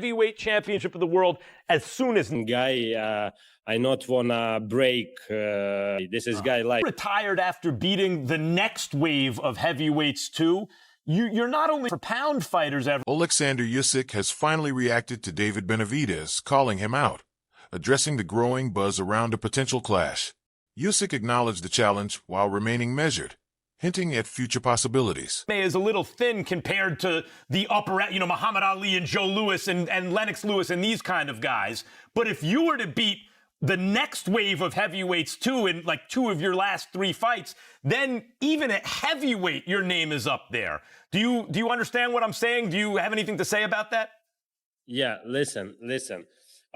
heavyweight championship of the world as soon as... Guy, I not wanna break. This is guy like... Retired after beating the next wave of heavyweights too. You're not only for pound fighters ever... Oleksandr Usyk has finally reacted to David Benavidez calling him out, addressing the growing buzz around a potential clash. Usyk acknowledged the challenge while remaining measured, hinting at future possibilities. Is a little thin compared to the upper, Muhammad Ali and Joe Louis and Lennox Lewis and these kind of guys. But if you were to beat the next wave of heavyweights too in like 2 of your last 3 fights, then even at heavyweight, your name is up there. Do you understand what I'm saying? Do you have anything to say about that? Yeah, listen.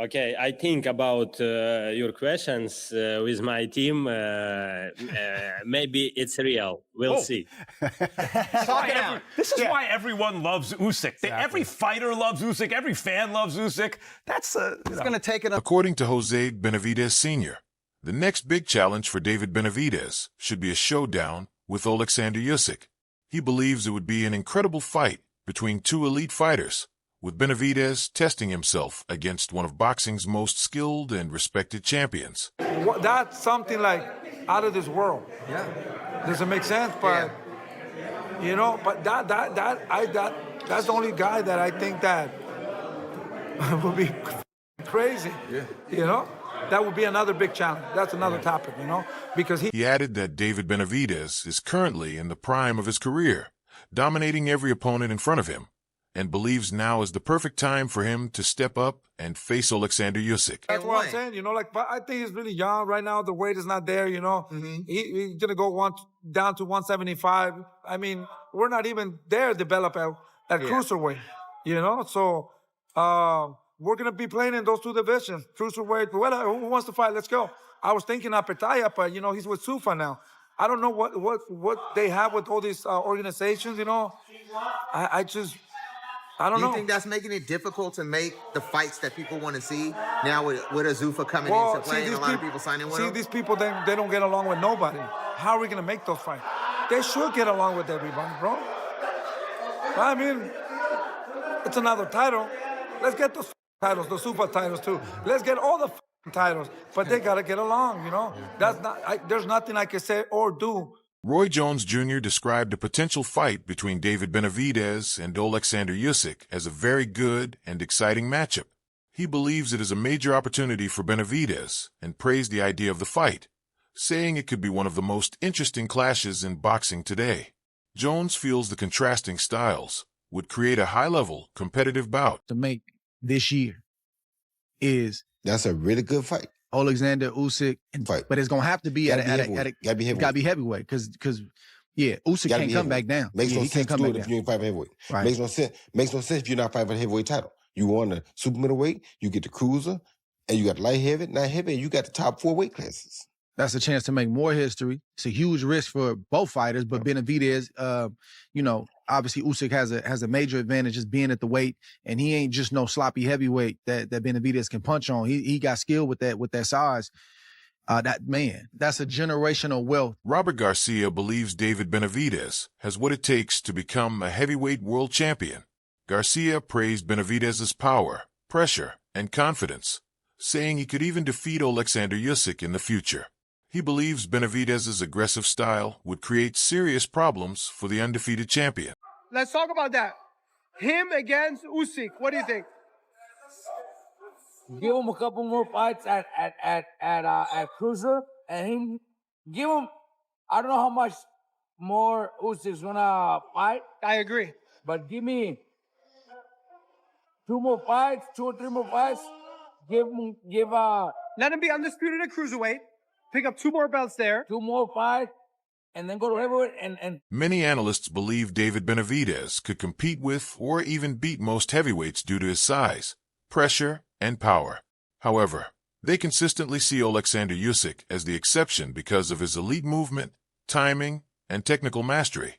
Okay, I think about your questions with my team. Maybe it's real. We'll see. This is why everyone loves Usyk. Exactly. Every fighter loves Usyk. Every fan loves Usyk. That's it's going to take it. According to Jose Benavidez Sr., the next big challenge for David Benavidez should be a showdown with Oleksandr Usyk. He believes it would be an incredible fight between 2 elite fighters, with Benavidez testing himself against one of boxing's most skilled and respected champions. That's something like out of this world. Yeah. Doesn't make sense, but but that's the only guy that I think that would be crazy. Yeah. That would be another big challenge. That's another topic, because he added that David Benavidez is currently in the prime of his career, dominating every opponent in front of him, and believes now is the perfect time for him to step up and face Oleksandr Usyk. That's what I'm saying, but I think he's really young right now. The weight is not there, He's going to go down to 175. I mean, we're not even there develop at cruiserweight, So we're going to be playing in those 2 divisions, cruiserweight. Who wants to fight? Let's go. I was thinking Apetaya, but, he's with Sufa now. I don't know what they have with all these organizations, I don't know. Do you think that's making it difficult to make the fights that people want to see now with Azufa coming into play and a lot of people signing with him? These people, they don't get along with nobody. How are we going to make those fights? They should get along with everybody, bro. I mean, it's another title. Let's get those titles, the super titles too. Let's get all the titles, but they got to get along, That's not. There's nothing I can say or do. Roy Jones Jr. described a potential fight between David Benavidez and Oleksandr Usyk as a very good and exciting matchup. He believes it is a major opportunity for Benavidez and praised the idea of the fight, saying it could be one of the most interesting clashes in boxing today. Jones feels the contrasting styles would create a high-level competitive bout. To make this year is... That's a really good fight. Oleksandr Usyk, but it's gonna have to be at gotta be heavyweight because Usyk can't come back down. Makes no sense to do it if you ain't fighting heavyweight. Right. Makes no sense if you're not fighting for the heavyweight title. You won the super middleweight, you get the cruiser, and you got light heavy, not heavy, and you got the top 4 weight classes. That's a chance to make more history. It's a huge risk for both fighters, but Benavidez, obviously Usyk has a major advantage just being at the weight, and he ain't just no sloppy heavyweight that Benavidez can punch on. He got skill with that size. That's a generational wealth. Robert Garcia believes David Benavidez has what it takes to become a heavyweight world champion. Garcia praised Benavidez's power, pressure, and confidence, saying he could even defeat Oleksandr Usyk in the future. He believes Benavidez's aggressive style would create serious problems for the undefeated champion. Let's talk about that. Him against Usyk. What do you think? Give him a couple more fights at cruiser, and give him. I don't know how much more Usyk's gonna fight. I agree, but give me 2 more fights, 2 or 3 more fights. Let him be undisputed at cruiserweight. Pick up 2 more belts there. 2 more fights, and then go to heavyweight. And many analysts believe David Benavidez could compete with or even beat most heavyweights due to his size, pressure, and power. However, they consistently see Oleksandr Usyk as the exception because of his elite movement, timing, and technical mastery,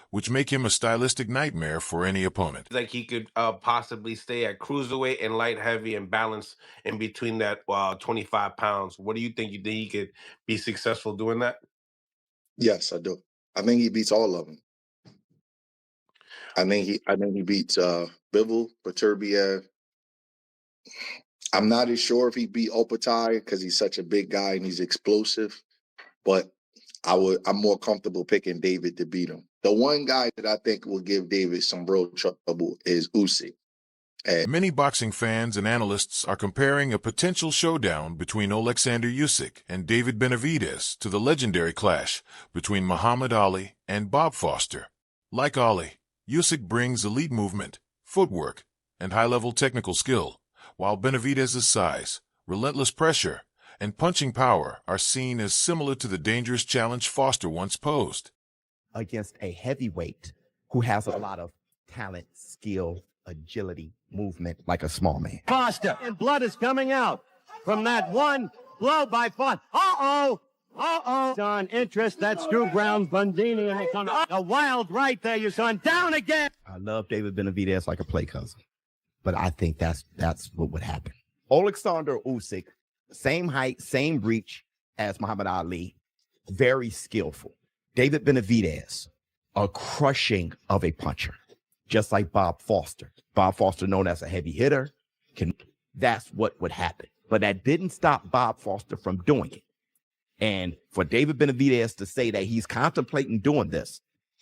which make him a stylistic nightmare for any opponent. Like he could possibly stay at cruiserweight and light heavy and balance in between that 25 pounds. What do you think? You think he could be successful doing that? Yes, I do. I think he beats all of them. I think he beats Bivol, Beterbiev, I'm not as sure if he beat Opetay because he's such a big guy and he's explosive, but I'm more comfortable picking David to beat him. The one guy that I think will give David some real trouble is Usyk. Many boxing fans and analysts are comparing a potential showdown between Oleksandr Usyk and David Benavidez to the legendary clash between Muhammad Ali and Bob Foster. Like Ali, Usyk brings elite movement, footwork, and high-level technical skill, while Benavidez's size, relentless pressure, and punching power are seen as similar to the dangerous challenge Foster once posed. Against a heavyweight who has a lot of talent, skill, agility, movement, like a small man. Foster, and blood is coming out from that one blow by Foster. Son, interest, that's Drew Brown, Bundini, and a wild right there, you son. Down again. I love David Benavidez like a play cousin, but I think that's what would happen. Oleksandr Usyk, same height, same reach as Muhammad Ali, very skillful. David Benavidez, a crushing of a puncher, just like Bob Foster. Bob Foster, known as a heavy hitter, that's what would happen. But that didn't stop Bob Foster from doing it. And for David Benavidez to say that he's contemplating doing this,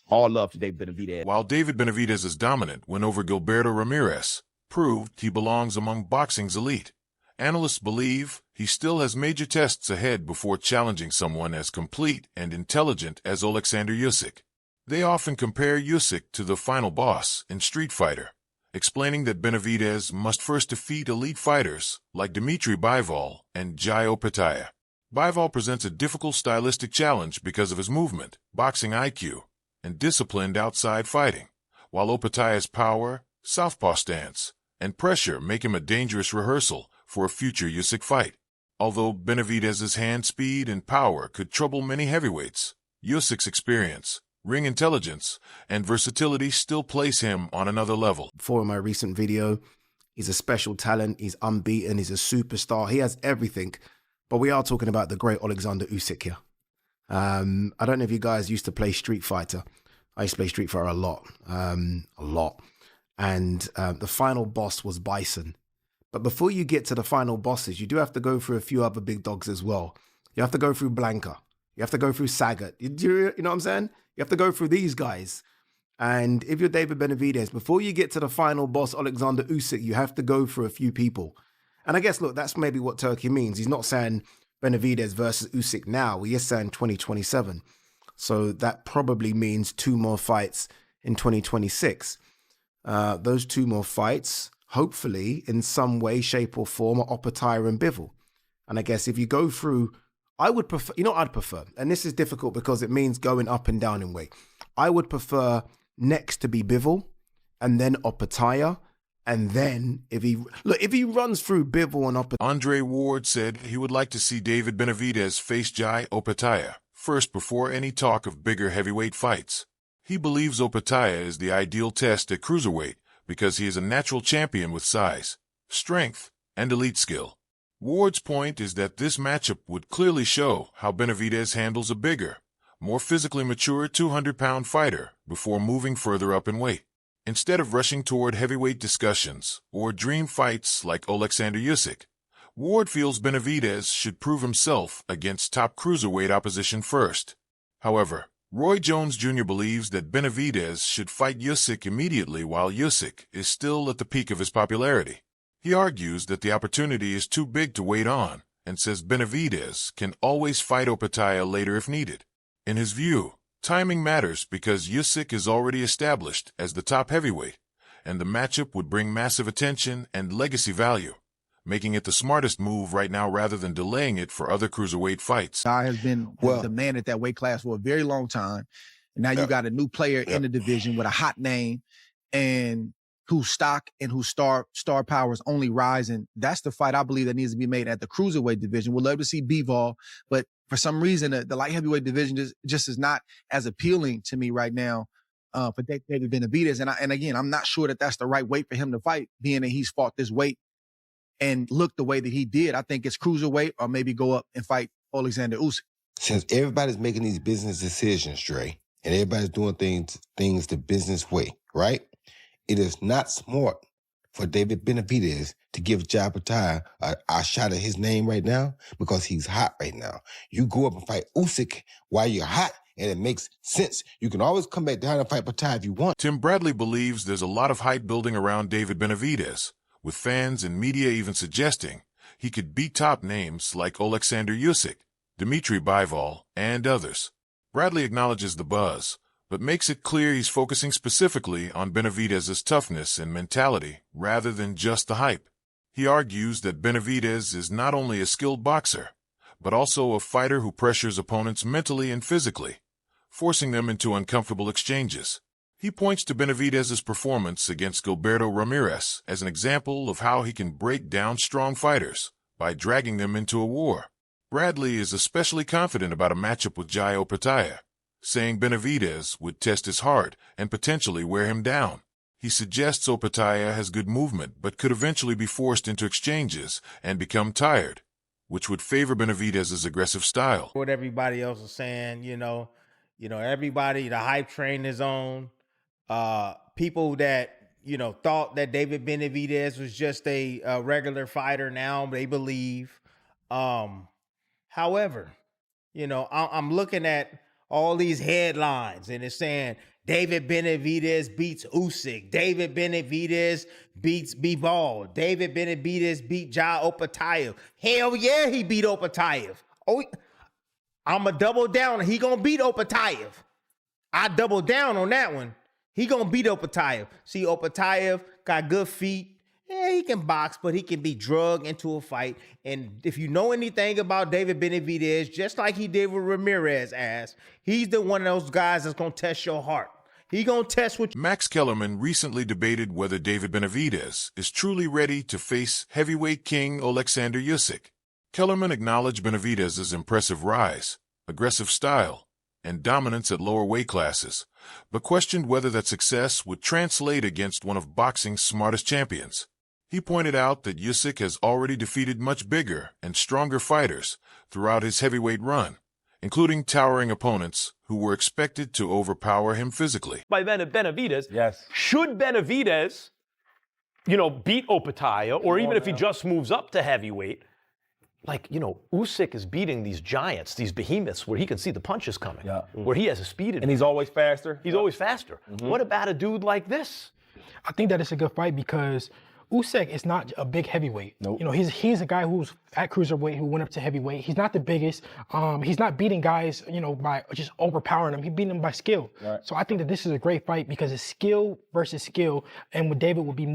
all love to David Benavidez. While David Benavidez's dominant win over Gilberto Ramirez proved he belongs among boxing's elite, analysts believe he still has major tests ahead before challenging someone as complete and intelligent as Oleksandr Usyk. They often compare Usyk to the final boss in Street Fighter, explaining that Benavidez must first defeat elite fighters like Dmitry Bivol and Jai Opetay. Bivol presents a difficult stylistic challenge because of his movement, boxing IQ, and disciplined outside fighting, while Opetay's power, southpaw stance, and pressure make him a dangerous rehearsal for a future Usyk fight. Although Benavidez's hand speed and power could trouble many heavyweights, Usyk's experience, ring intelligence, and versatility still place him on another level. For my recent video, he's a special talent, he's unbeaten, he's a superstar, he has everything. But we are talking about the great Oleksandr Usyk here. I don't know if you guys used to play Street Fighter. I used to play Street Fighter a lot. And the final boss was Bison. But before you get to the final bosses, you do have to go through a few other big dogs as well. You have to go through Blanca. You have to go through Sagat. You know what I'm saying? You have to go through these guys. And if you're David Benavidez, before you get to the final boss, Oleksandr Usyk, you have to go through a few people. And I guess, look, that's maybe what Turkey means. He's not saying Benavidez versus Usyk now. He is saying 2027. So that probably means 2 more fights in 2026. Those 2 more fights, hopefully, in some way, shape or form, are Opetay and Bivol. And I guess if you go through, I would prefer, you know what I'd prefer? And this is difficult because it means going up and down in weight. I would prefer next to be Bivol and then Opetay. And then if he runs through Bivol and Opetay. Andre Ward said he would like to see David Benavidez face Jai Opetay first before any talk of bigger heavyweight fights. He believes Opetay is the ideal test at cruiserweight because he is a natural champion with size, strength, and elite skill. Ward's point is that this matchup would clearly show how Benavidez handles a bigger, more physically mature 200-pound fighter before moving further up in weight. Instead of rushing toward heavyweight discussions or dream fights like Oleksandr Usyk, Ward feels Benavidez should prove himself against top cruiserweight opposition first. However, Roy Jones Jr. believes that Benavidez should fight Usyk immediately while Usyk is still at the peak of his popularity. He argues that the opportunity is too big to wait on and says Benavidez can always fight Opetay later if needed. In his view, timing matters because Usyk is already established as the top heavyweight, and the matchup would bring massive attention and legacy value, making it the smartest move right now rather than delaying it for other cruiserweight fights. Guy has been the man at that weight class for a very long time. And now you got a new player in the division with a hot name and whose stock and whose star power is only rising. That's the fight I believe that needs to be made at the cruiserweight division. We'd love to see Bivol, but for some reason, the light heavyweight division just is not as appealing to me right now for David Benavidez. And again, I'm not sure that that's the right weight for him to fight, being that he's fought this weight and looked the way that he did. I think it's cruiserweight or maybe go up and fight Oleksandr Usyk. Since everybody's making these business decisions, Dre, and everybody's doing things the business way, right? It is not smart for David Benavidez to give Jabatai a shot at his name right now because he's hot right now. You go up and fight Usyk while you're hot, and it makes sense. You can always come back down and fight Batai if you want. Tim Bradley believes there's a lot of hype building around David Benavidez, with fans and media even suggesting he could beat top names like Oleksandr Usyk, Dmitry Bivol, and others. Bradley acknowledges the buzz, but makes it clear he's focusing specifically on Benavidez's toughness and mentality rather than just the hype. He argues that Benavidez is not only a skilled boxer, but also a fighter who pressures opponents mentally and physically, forcing them into uncomfortable exchanges. He points to Benavidez's performance against Gilberto Ramirez as an example of how he can break down strong fighters by dragging them into a war. Bradley is especially confident about a matchup with Jai Opetaia, saying Benavidez would test his heart and potentially wear him down. He suggests Opetaia has good movement but could eventually be forced into exchanges and become tired, which would favor Benavidez's aggressive style. What everybody else is saying, everybody, the hype train is on. People that, thought that David Benavidez was just a regular fighter now, they believe. However, I'm looking at all these headlines and it's saying David Benavidez beats Usyk. David Benavidez beats Bivol. David Benavidez beat Jai Opetaia. Hell yeah, he beat Opetaia. Oh, I'm a double down. He gonna beat Opetaia. I double down on that one. He gonna beat Opetaia. See, Opetaia got good feet. Yeah, he can box, but he can be drugged into a fight. And if you know anything about David Benavidez, just like he did with Ramirez ass, he's the one of those guys that's going to test your heart. He going to test what Max Kellerman recently debated whether David Benavidez is truly ready to face heavyweight king Oleksandr Usyk. Kellerman acknowledged Benavidez's impressive rise, aggressive style, and dominance at lower weight classes, but questioned whether that success would translate against one of boxing's smartest champions. He pointed out that Usyk has already defeated much bigger and stronger fighters throughout his heavyweight run, including towering opponents who were expected to overpower him physically. By Benavidez, yes. Should Benavidez, beat Opetaia, or even if he just moves up to heavyweight, Usyk is beating these giants, these behemoths, where he can see the punches coming, where he has a speed advantage. And he's always faster. He's always faster. Mm-hmm. What about a dude like this? I think that it's a good fight because Usyk is not a big heavyweight. Nope. He's a guy who's at cruiserweight who went up to heavyweight. He's not the biggest. He's not beating guys, by just overpowering them. He's beating them by skill. Right. So I think that this is a great fight because it's skill versus skill, and with David will be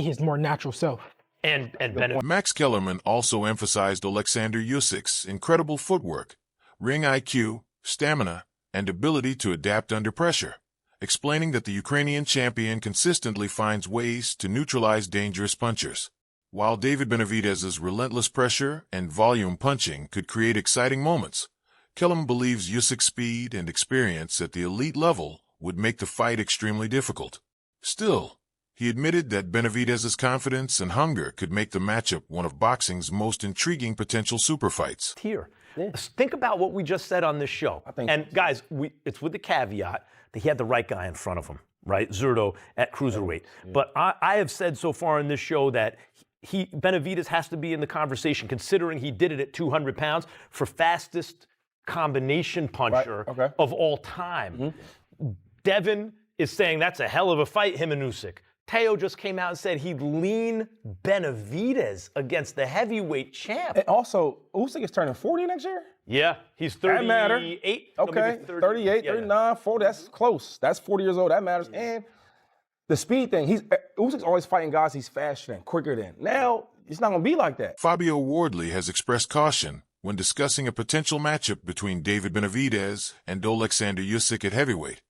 his more natural self. And Max Kellerman also emphasized Oleksandr Usyk's incredible footwork, ring IQ, stamina, and ability to adapt under pressure, explaining that the Ukrainian champion consistently finds ways to neutralize dangerous punchers. While David Benavidez's relentless pressure and volume punching could create exciting moments, Kellerman believes Usyk's speed and experience at the elite level would make the fight extremely difficult. Still, he admitted that Benavidez's confidence and hunger could make the matchup one of boxing's most intriguing potential super fights. Here, think about what we just said on this show. Guys, it's with the caveat that he had the right guy in front of him, right? Zurdo at cruiserweight. Yeah. But I have said so far in this show that Benavidez has to be in the conversation, considering he did it at 200 pounds, for fastest combination puncher of all time. Mm-hmm. Devin is saying that's a hell of a fight, him and Usyk. Teo just came out and said he'd lean Benavidez against the heavyweight champ. And also, Usyk is turning 40 next year? Yeah, he's 38. That matter. Okay, No, 38, 39, 40, that's close. That's 40 years old, that matters. Yeah. And the speed thing, Usyk's always fighting guys he's faster than, quicker than. Now, it's not going to be like that. Fabio Wardley has expressed caution when discussing a potential matchup between David Benavidez and Oleksandr Usyk at heavyweight,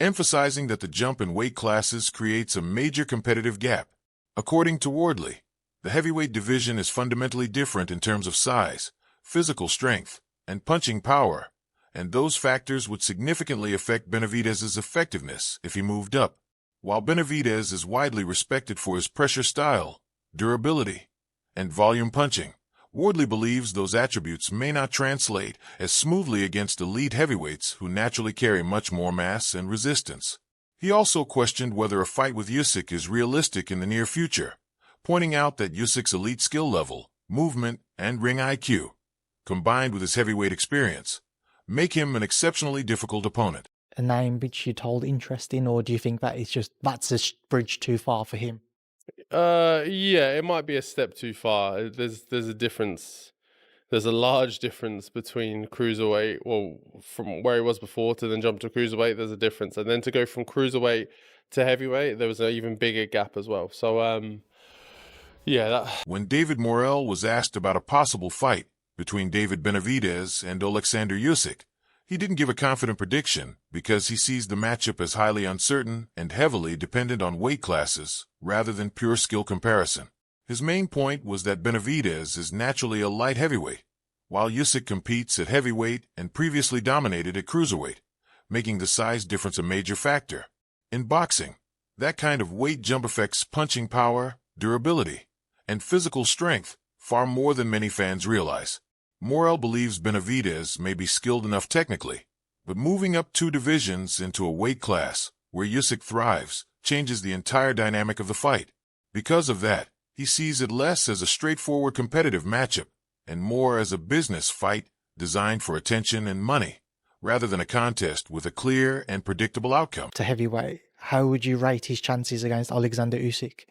emphasizing that the jump in weight classes creates a major competitive gap. According to Wardley, the heavyweight division is fundamentally different in terms of size, physical strength, and punching power, and those factors would significantly affect Benavidez's effectiveness if he moved up. While Benavidez is widely respected for his pressure style, durability, and volume punching, Wardley believes those attributes may not translate as smoothly against elite heavyweights who naturally carry much more mass and resistance. He also questioned whether a fight with Usyk is realistic in the near future, pointing out that Usyk's elite skill level, movement, and ring IQ, combined with his heavyweight experience, make him an exceptionally difficult opponent. A name which you told interesting, or do you think that is just that's a bridge too far for him? Yeah, it might be a step too far. There's a difference. There's a large difference between cruiserweight, well, from where he was before to then jump to cruiserweight. There's a difference, and then to go from cruiserweight to heavyweight, there was an even bigger gap as well. So, yeah. When David Morrell was asked about a possible fight between David Benavidez and Oleksandr Usyk, he didn't give a confident prediction because he sees the matchup as highly uncertain and heavily dependent on weight classes rather than pure skill comparison. His main point was that Benavidez is naturally a light heavyweight, while Usyk competes at heavyweight and previously dominated at cruiserweight, making the size difference a major factor. In boxing, that kind of weight jump affects punching power, durability, and physical strength far more than many fans realize. Morrell believes Benavidez may be skilled enough technically, but moving up 2 divisions into a weight class where Usyk thrives changes the entire dynamic of the fight. Because of that, he sees it less as a straightforward competitive matchup and more as a business fight designed for attention and money, rather than a contest with a clear and predictable outcome. To heavyweight, how would you rate his chances against Oleksandr Usyk?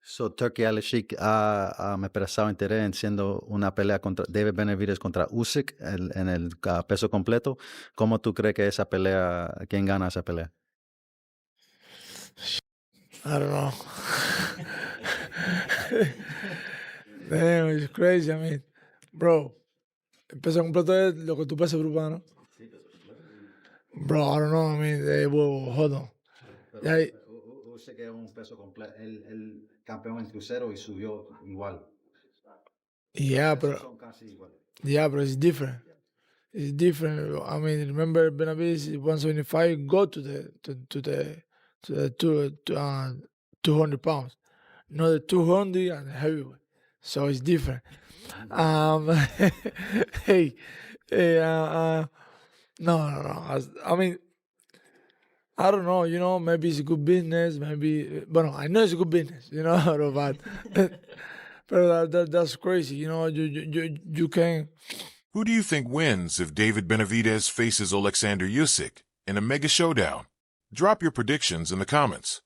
So Turkey Usyk ha expresado interés en siendo una pelea contra David Benavidez contra Usyk en el peso completo. ¿Cómo tú crees que esa pelea, quién gana esa pelea? I don't know. Damn, it's crazy. I mean, bro, el peso completo es lo que tú pesas brutal, ¿no? Bro, I don't know. I mean, well, hold on. Usyk es un peso completo. El campeón en crucero y subió igual. Yeah, but it's different. It's different. I mean, remember Benavidez 175 go to the 200 pounds, not the 200 and heavyweight. So it's different. No. I mean, I don't know. You know, maybe it's a good business. Maybe, but no, I know it's a good business. You know, but that's crazy. You know, you can. Who do you think wins if David Benavidez faces Oleksandr Usyk in a mega showdown? Drop your predictions in the comments.